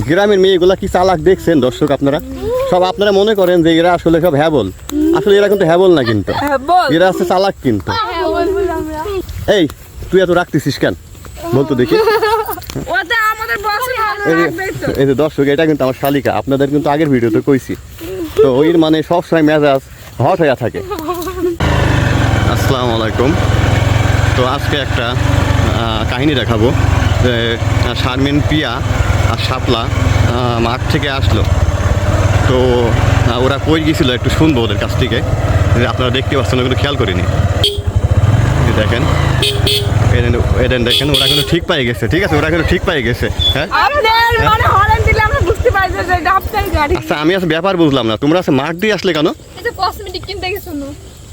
গ্রামের মেয়েগুলা কি চালাক দেখছেন দর্শক আপনারা? সব আপনারা মনে করেন যে এরা আসলে সব হ্যাবল, আসলে এরা কিন্তু হ্যাবল না, কিন্তু এরা আছে চালাক কিন্তু। এই তুই এত রাখতেছিস কেন বলতো দেখি? এই যে দর্শক, এটা কিন্তু আমার শালিকা, আপনাদের কিন্তু আগের ভিডিওতে কইছি। তো ওই মানে সবসময় মেজাজ হট হয়ে থাকে। আসসালামু আলাইকুম। তো আজকে একটা কাহিনী দেখাবো যে শারমিন, পিয়া আর শাপলা মাঠ থেকে আসলো। তো ওরা কই গিয়েছিল একটু শুনবো ওদের কাছ থেকে। আপনারা দেখতে পাচ্ছেন, ওগুলো খেয়াল করিনি। দেখেন এদেন দেখেন, ওরা কিন্তু ঠিক পাই গেছে। ঠিক আছে, ওরা কিন্তু ঠিক পাই গেছে। হ্যাঁ আচ্ছা, আমি আজ ব্যাপার বুঝলাম না, তোমরা আছে মাঠ দিয়ে আসলে কেন? কসমেটিক কিনতে গেছো?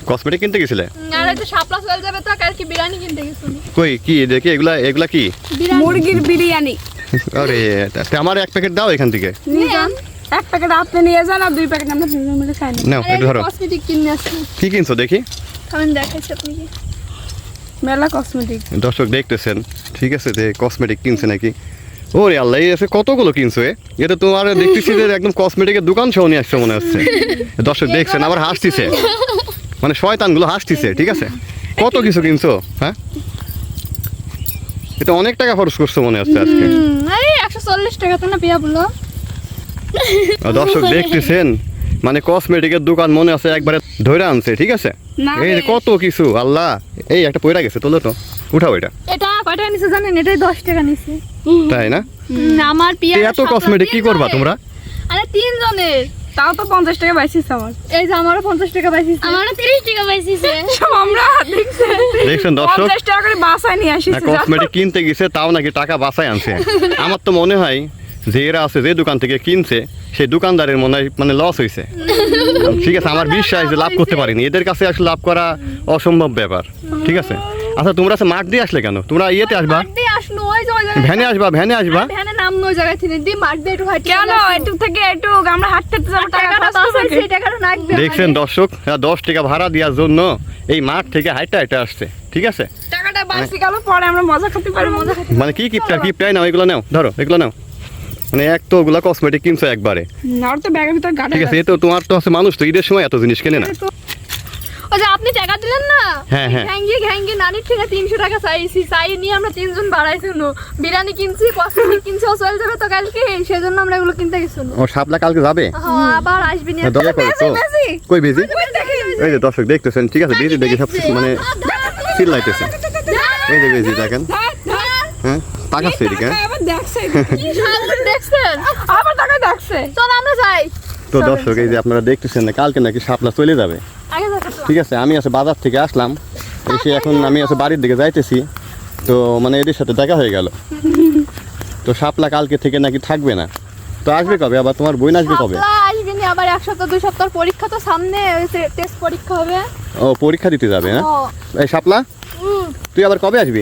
কসমেটিক কিনতে গেছিলে? আর এটা শাপলা চলে যাবে তো, কালকে বিরিয়ানি কিনতে গেছো? কই কি দেখি, এগুলা কি? মুরগির বিরিয়ানি। আরে আমার এক প্যাকেট দাও এখান থেকে। এক প্যাকেট আপনি নিয়ে যান আর 2 প্যাকেট আমরা তিনজন মিলে খাই না। নাও একটু ধরো। কসমেটিক কিনে আসছি। কি কিনছো দেখি? আমি দেখাচ্ছি আপনাকে। মেলা কসমেটিক। দর্শক দেখতেছেন, ঠিক আছে, যে কসমেটিক কিনছে নাকি। ওরে আল্লাহ, এই আছে কতগুলো কিনছো? এটা তোমার দেখতেছি যে একদম কসমেটিকের দোকান সহ নিয়ে আসছে মনে হচ্ছে। দর্শক দেখছেন, আবার হাসতিছে, মানে শয়তানগুলো হাসতিছে। ঠিক আছে, কত কিছু কিনছো? হ্যাঁ, এটা অনেক টাকা খরচ করছো মনে হচ্ছে আজকে। আরে 140 টাকা তো না পিয়া বললো। দর্শক দেখতেছেন, মানে কসমেটিকের দোকান মনে আছে একবারে ধরে আনছে। ঠিক আছে, এই যে কত কিছু, আল্লাহ। এই একটা পয়রা গেছে, তোলো তো, উঠাও এটা। এটা কয় টাকা নিছে জানেন? এটাই 10 টাকা নিছে। তাই না? আমার পিয়া এত কসমেটিক কি করবা তোমরা? আরে 3 জনের, তাও তো 50 টাকা পাইছিস আমার। এই যে আমারও 50 টাকা পাইছিস, আমারও 30 টাকা পাইছিস। সব আমরা দেখছেন দর্শক, 50 টাকা করে বাসায় নিয়ে আসিস। কসমেটিক কিনতে গেছে, তাও নাকি টাকা বাঁচায় আনছে। আমার তো মনে হয় যে এরা আছে যে দোকান থেকে কিনছে, সেই দোকানদারের মনে হয় মানে লস হয়েছে। ঠিক আছে, আমার বিশ্বাস যে লাভ করতে পারিনি, এদের কাছে আসলে লাভ করা অসম্ভব ব্যাপার। ঠিক আছে, আচ্ছা তোমরা মাঠ দিয়ে আসলে কেন? তোমরা ইয়েতে আসবা, ভ্যানে আসবা, ভ্যানে আসবা। ভ্যানে নাম ওই জায়গায় থেকে দি মাঠ দিয়ে একটু হাঁটি। কেন একটু থেকে একটু আমরা হাঁটতে যাব, টাকাটা সেই টাকাটা রাখবে। দেখছেন দর্শক, 10 টাকা ভাড়া দেওয়ার জন্য এই মাঠ থেকে হাইটা আসছে। ঠিক আছে, টাকাটা বাঁচি গেল, পরে আমরা মজা করতে পারি। মজা মানে কি কিপটাই নাও, এগুলো নাও, ধরো এগুলো নাও। মানে এক তো ওগুলা কসমেটিক কিনছো একবারে। আর তো ব্যাগের ভিতর গাড়ি। ঠিক আছে, তো তোমার তো আছে মানুষ, তো ঈদের সময় এত জিনিস কেনে না। ও যে আপনি টাকা দিলেন না, হ্যাঁ হ্যাঁ, ঘ্যাঙ্গি নানির থেকে 300 টাকা চাইছি, চাই নিয়ে আমরা 3 জন বাড়াইছি। বিরিয়ানি কিনছি, কসমেটিক কিনছি, ও চলে যাবে তো কালকে, সেজন্য আমরা এগুলো কিনতে গেছি। ও শাপলা কালকে যাবে? হ্যাঁ, আবার আসবি না। দয়া করে তো কই বেজি? এই যে দর্শক দেখতেছেন, ঠিক আছে, বেজি দেখি সব মানে চিল্লাইতেছে। এই যে বেজি দেখেন, হ্যাঁ তাকাচ্ছে এদিকে। আবার দেখছে, কি সামনে দেখছেন? আবার টাকা দেখছে। চল আমরা যাই। তো দর্শক এই যে আপনারা দেখতেছেন না, কালকে নাকি শাপলা চলে যাবে। আগে যাও। ঠিক আছে, আমি আছে বাজার থেকে আসলাম, এসে এখন আমি আছে বাড়ির দিকে যাইতেছি। তো মানে এদের সাথে দেখা হয়ে গেল। তো শাপলা কালকে থেকে নাকি থাকবে না। তো আসবে কবে আবার? তোমার বোন আসবে কবে? আসবে না, আবার 1 সপ্তাহ 2 সপ্তাহ পরীক্ষা তো সামনে, টেস্ট পরীক্ষা হবে। ও পরীক্ষা দিতে যাবে? হ্যাঁ, এই শাপলা তুই আবার কবে আসবি?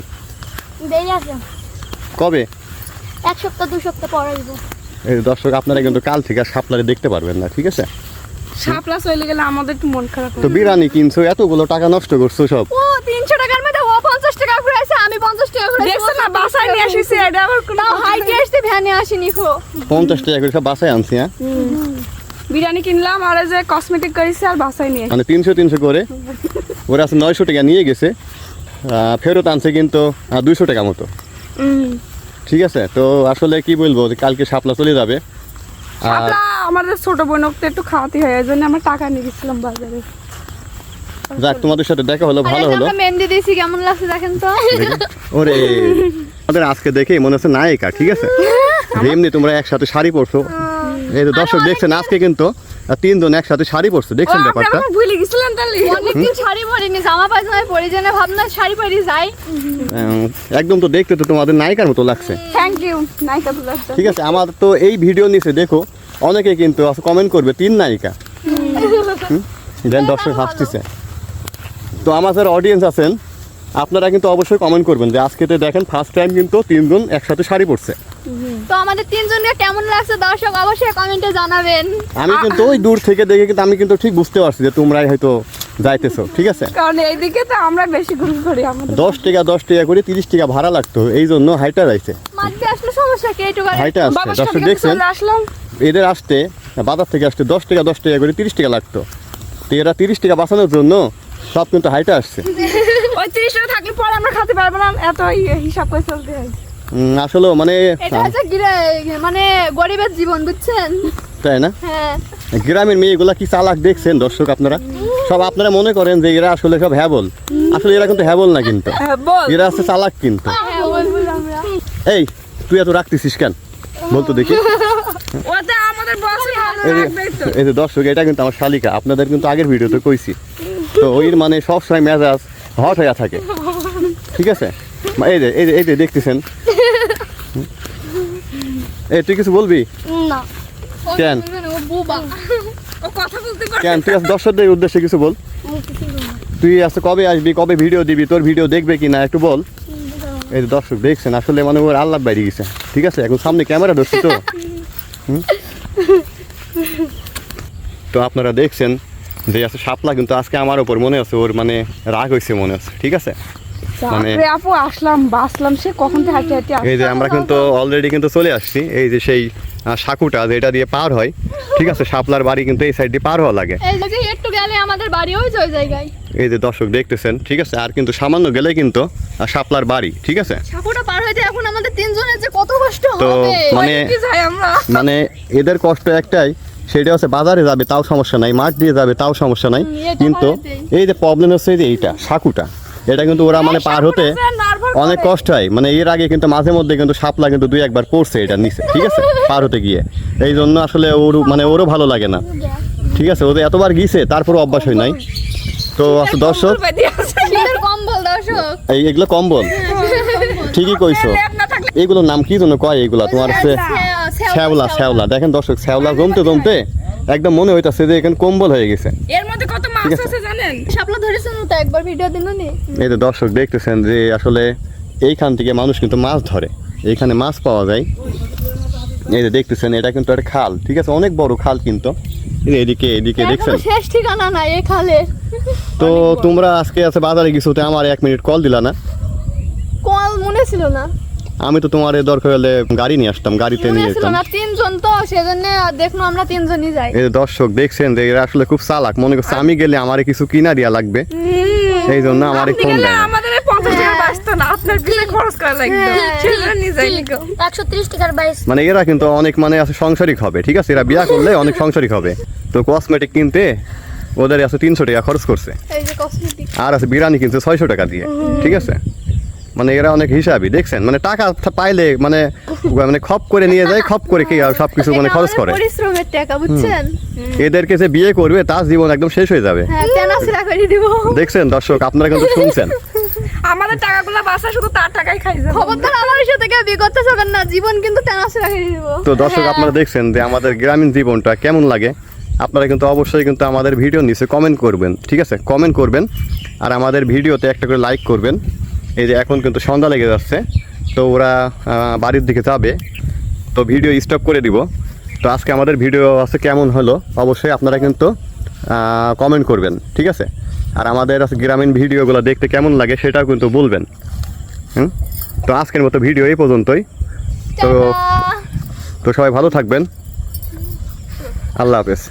দেরি আছে, কবে? 1 সপ্তাহ 2 সপ্তাহ পর আসবো। এই দর্শক আপনারা কিন্তু কাল থেকে আর শাপলারে দেখতে পারবেন না। ঠিক আছে, শাপলা চলে গেলে আমাদের একটু মন খারাপ তো বিরিয়ানি কিনছো, এতগুলো টাকা নষ্ট করছো সব। ও 300 টাকার মধ্যে ও 50 টাকা করে আছে, আমি 50 টাকা করে দেখছ না, বাসায় নিয়ে আসিছি। এটা আবার কোন হাইটে আসতে ভ্যানে আসিনি খো। 50 টাকা করে সব বাসায় আনছি। হ্যাঁ, বিরিয়ানি কিনলাম আর যে কসমেটিক করেছি আর বাসায় নিয়ে মানে 300 করে। ওরা আছে 900 টাকা নিয়ে গেছে, ফেরত আনছে কিন্তু 200 টাকা মতো। ঠিক আছে, তো আসলে কি বলবো, কালকে শাপলা চলে যাবে। শাপলা আমাদের ছোট বোনকে একটু খাওয়াতে হয়, এই জন্য আমরা টাকা নিয়ে গেছিলাম বাজারে। যাক, তোমাদের সাথে দেখা হলো, ভালো হলো। আমরা মেহেন্দি দিয়েছি, কেমন লাগছে দেখেন তো। ওরে আমাদের আজকে দেখেই মনে হচ্ছে নায়িকা। ঠিক আছে, এমনি তোমরা একসাথে শাড়ি পরছো। এই তো দর্শক দেখছেন, আজকে কিন্তু 3 জন একসাথে শাড়ি পরছো। দেখছেন ব্যাপারটা? আমরা ভুলে গেছিলাম তাহলে। অনেকদিন শাড়ি পরিনি, জামা পায়জামা পরি জেনে ভাবনা শাড়ি পরি যাই। একদম তো দেখতে তো তোমাদের নায়িকার মতো লাগছে। থ্যাংক ইউ নায়িকা বুলাচ্ছ। ঠিক আছে, আমার তো এই ভিডিও নিচে দেখো অনেকে কিন্তু কমেন্ট করবে 3 নায়িকা। দেন দর্শক হাসতেছে। তো আমার যারা অডিয়েন্স আছেন, আপনারা কিন্তু অবশ্যই কমেন্ট করবেন যে আজকে তো দেখেন ফার্স্ট টাইম কিন্তু 3 জন একসাথে শাড়ি পরছে। তো আমাদের 3 জনকে কেমন লাগছে দর্শক অবশ্যই কমেন্টে জানাবেন। আমি কিন্তু ওই দূর থেকে দেখে কিন্তু আমি কিন্তু ঠিক বুঝতে পারছি যে তোমরাই হয়তো যাইতেছো, ঠিক আছে? কারণ এইদিকে তো আমরা বেশি ঘুরে ঘুরি আমাদের 10 টাকা করে 30 টাকা ভাড়া লাগতো, এই জন্য হাইটা যাইছে। মাঝে আসলে সমস্যা কি এইটুকু হাইটা আসছে। বাবার দর্শক সাথে দেখছেন, চলে আসলাম। এদের আসতে বাজার থেকে আসতে 10 টাকা করে 30 টাকা লাগতো। তো এরা 30 টাকা বাঁচানোর জন্য সব কিন্তু হাইটা আসছে। ওই 30 টাকা থাকলে পরে আমরা খেতে পারবো না, এত হিসাব করে চলতে হয়। আসলে মানে এটা হচ্ছে মানে গরিবের জীবন, বুঝছেন? তাই না? হ্যাঁ, গ্রামের মেয়েগুলা কি চালাক দেখছেন দর্শক আপনারা? সব আপনারা মনে করেন যে এরা আসলে সব হ্যাবল, আসলে এরা কিন্তু হ্যাবল না, কিন্তু হ্যাঁ, বল। এরা আছে চালাক কিন্তু। হ্যাঁ বলবো আমরা। এই তুই এত রাখতেছিস কেন বলতো দেখি? ওতে আমাদের বসে ভালো এই যে- লাগবেই তো। এই যে দর্শক, এটা কিন্তু আমার শালিকা, আপনাদের কিন্তু আগের ভিডিওতে কইছি। তো ওই মানে সবসময় মেজাজ হট হয়ে থাকে, ঠিক আছে? এই যে দেখতেছেন। এই তুই কিছু বলবি না কেন? ও বুবা। ও কথা বলতে পারে কেন তুই আজ দর্শকদের উদ্দেশ্যে কিছু বল। তুই আজকে কবে আসবি, কবে ভিডিও দিবি, তোর ভিডিও দেখবে কিনা একটু বল। এই যে দর্শক দেখছেন, আসলে মানে ওর আল্লাহ বাইরে গেছে, ঠিক আছে? এখন সামনে ক্যামেরা ধরছি তো। হুম? তো আপনারা দেখছেন যে আছে শাপলা কিন্তু আজকে আমার ওপর মনে আছে ওর মানে রাগ হয়েছে মনে আছে, ঠিক আছে? মানে তারপরে আপু আসলাম বাসলাম, সে কখন থেকে হাঁটে হাঁটে এই যে আমরা কিন্তু অলরেডি কিন্তু চলে আসছি, এই যে সেই সাঁকুটা যেটা দিয়ে পার হয়, ঠিক আছে? শাপলার বাড়ি কিন্তু এই সাইড দিয়ে পার হওয়া লাগে। এই যে একটু গেলে আমাদের বাড়ি ওই যে ওই জায়গায়। এই যে দর্শক দেখতেছেন, ঠিক আছে? আর কিন্তু সামান্য গেলে কিন্তু শাপলার বাড়ি, ঠিক আছে? সাপুটা পার হইতে এখন আমাদের তিনজনের যে কত কষ্ট তো হবে। মানে কি যাই আমরা। মানে এদের কষ্ট একটাই, সেটা হচ্ছে বাজারে যাবে তাও সমস্যা নাই, মাঠ দিয়ে যাবে তাও সমস্যা নাই, এটা কিন্তু বাড়িতেই। এই যে প্রবলেম হচ্ছে এই যে এইটা সাঁকুটা, এটা কিন্তু ওরা মানে পার হতে অনেক কষ্ট হয়। মানে এর আগে কিন্তু মাঝে মধ্যে কিন্তু শাপলা কিন্তু 2-1 পড়ছে এটা নিচে, ঠিক আছে? পার হতে গিয়ে এই জন্য আসলে ওর মানে ওরও ভালো লাগে না, ঠিক আছে? ওদের এতবার গিয়েছে তারপরও অভ্যাস হয় নাই। তো আছে দর্শক, শীতের কম্বল দর্শক। এগুলো কম্বল, ঠিকই কইছো। এইগুলোর নাম কি জন্য কয় এগুলা তোমার হচ্ছে শ্যাওলা। দেখেন দর্শক, শ্যাওলা জমতে জমতে একদম মনে হইতাছে যে এখানে কম্বল হয়ে গেছে। এর মধ্যে কত মাছ ঠিক আছে। আছে জানেন? শাপলা ধরেছেন তো একবার ভিডিও দিল নি। এই যে দর্শক দেখতেছেন যে আসলে এইখান থেকে মানুষ কিন্তু মাছ ধরে, এইখানে মাছ পাওয়া যায়। এই যে দেখতেছেন, এটা কিন্তু একটা খাল, ঠিক আছে? অনেক বড় খাল কিন্তু। এই যে এদিকে দেখছেন। এখনো শেষ ঠিকানা নাই এই খালে। তো তোমরা আজকে আছে বাজারে গেছোতে আমার 1 মিনিট কল দিলা না? কল মনে ছিল না। আমি তো তোমার দরকার হলে গাড়ি নিয়ে আসতাম, গাড়িতে মনে নিয়ে ছিল যেতাম। না, তিনজন তো সেজন্য দেখলো আমরা তিনজনই যাই। এই যে দর্শক দেখছেন যে এরা আসলে খুব চালাক, মনে করছে আমি গেলে আমারে কিছু কিনা দিয়া লাগবে, এই জন্য আমারে আপনি ফোন গেলে দেয় না। আমাদের এই 50 টাকা বাঁচতো না, আপনার পিছনে খরচ করা লাগবে। সেজন্য নিজেই নিগো। 130 টাকার বাইস। মানে এরা কিন্তু অনেক মানে আছে সংসারিক হবে, ঠিক আছে? এরা বিয়া করলে অনেক সংসারিক হবে। তো কসমেটিক কিনতে ওদের আছে 300 টাকা খরচ করছে, এই যে কসমেটিক। আর আছে বিরিয়ানি কিনছে 600 টাকা দিয়ে, ঠিক আছে? মানে এরা অনেক হিসাবই, দেখছেন? মানে টাকা পাইলে মানে মানে খপ করে নিয়ে যায়, খপ করে কি আর সবকিছু মানে খরচ করে। পরিশ্রমের টাকা, বুঝছেন? এদেরকে যে বিয়ে করবে তার জীবন একদম শেষ হয়ে যাবে। হ্যাঁ, তেনাসিরা করে দিব। দেখছেন দর্শক, আপনারা কিন্তু শুনছেন। আমাদের টাকাগুলো বাঁচা শুধু তার টাকাই খাই যাবে। খবরদার আমার সাথে কেউ বিয়ে করতে যাবেন না, জীবন কিন্তু তেনাসিরা করে দিব। তো দর্শক আপনারা দেখছেন যে আমাদের গ্রামীণ জীবনটা কেমন লাগে। আপনারা কিন্তু অবশ্যই কিন্তু আমাদের ভিডিও নিচে কমেন্ট করবেন, ঠিক আছে? কমেন্ট করবেন আর আমাদের ভিডিওতে একটা করে লাইক করবেন। এই যে এখন কিন্তু সন্ধ্যা লেগে যাচ্ছে, তো ওরা বাড়ির দিকে যাবে, তো ভিডিও স্টপ করে দিব। তো আজকে আমাদের ভিডিও আছে কেমন হলো অবশ্যই আপনারা কিন্তু কমেন্ট করবেন, ঠিক আছে? আর আমাদের গ্রামীণ ভিডিওগুলো দেখতে কেমন লাগে সেটাও কিন্তু বলবেন। তো আজকের মতো ভিডিও এই পর্যন্তই। তো টাটা। তো সবাই ভালো থাকবেন, আল্লাহ হাফেজ।